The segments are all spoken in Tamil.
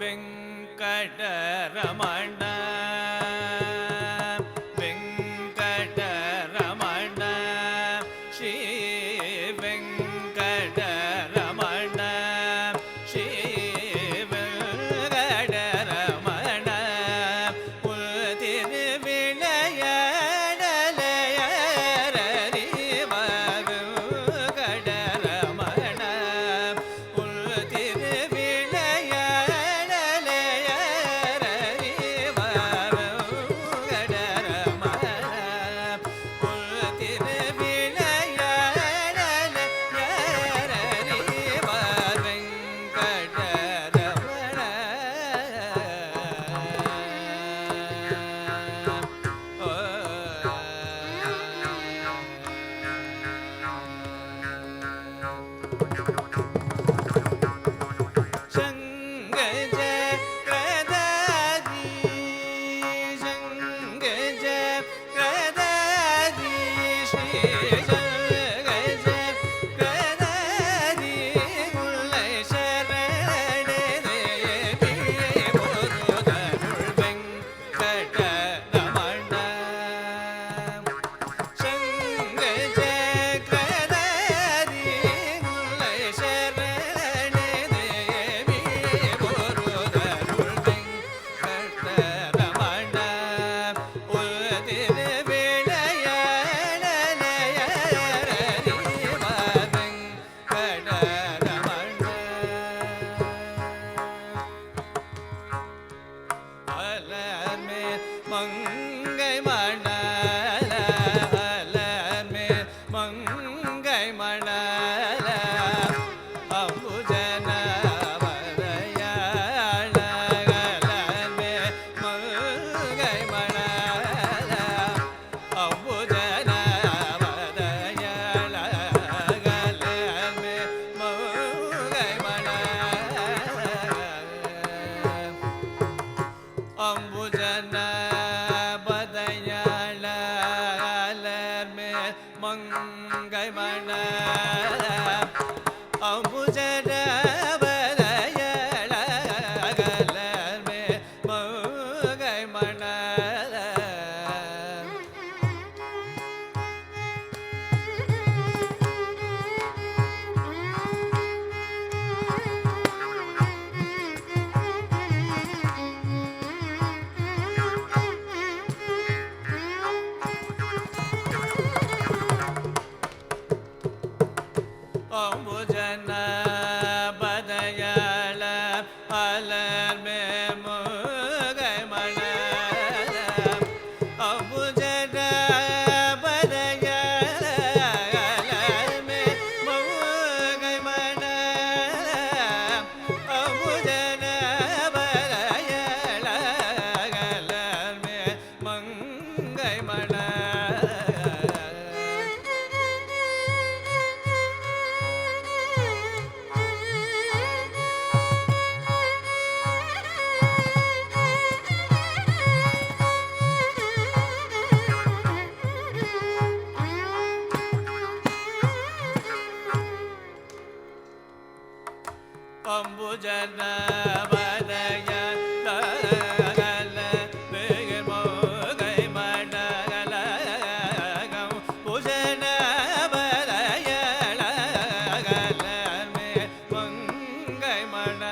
வெங்கடரமண வெங்கடரமண ஸ்ரீ வெங்கடரமண ஸ்ரீ வெங்கடரமண உள் திருவிளையாடலையறிவ வெங்கடரமண உள் திருவிளையாடலையறிவ மங்கை மணல அலமே மங்கை மணல அம்புஜன வரையாள அலமே மங்கை மணல அம்புஜன வரையாள அலமே மங்கை மணல அம்புஜன பதயாள அலர்மே மங்கை மணல அம்புஜன பதயாள அலர்மே மங்கை மணல அம்புஜன பதயாள அலர்மே மங்கை மணல அம்புஜன பதயாள அலர்மே மங்கை மணல அம்புஜன பதயாள அலர்மே மங்கை மணல அம்புஜன பதயாள அலர்மே மங்கை மணல அம்புஜன பதயாள அலர்மே மங்கை மணல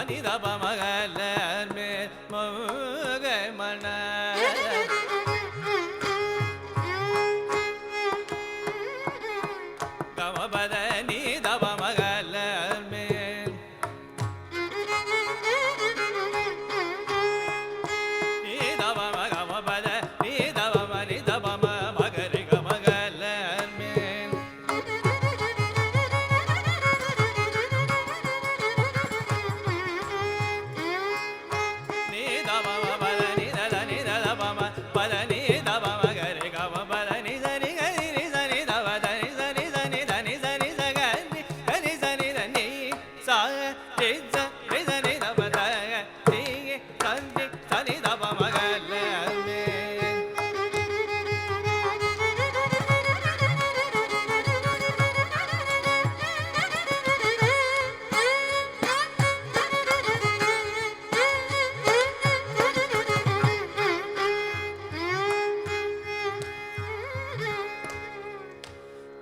பனித பமகலர் மேல் மங்கை மணல் கமபத நீத பமகலர் மேல் நீத பம கமபத நீத பம நித பம மகரி கமகலர் மேல் நீத பம பத நித நித பம பத நீத பம கரி கம பத நித நிக நித நித பத நித நித நித நித நித கரி கரி சனி தனி சா நித நித நித பத நீ சனி சனி த பம கலர் மேல்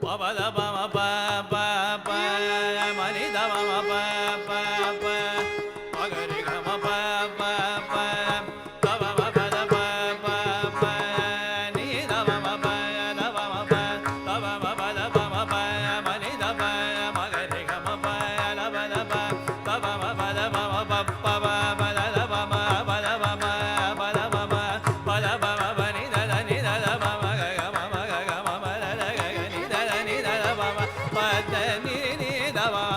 பபத பம ப ப ப மனித பம ப ப ப மகரி கம ப ப ப தப ம பத ப ப ப நீத பம ப த பம ப தப ம பத பம ப மனித ப மகரி கம ப ல பத ப தப ம பத பம ப ப ப பத த பம பத பம பத பம பத பம பனி த நி த பம க கம ம க கம ம த க நி த நி த பம பத நி நி த பம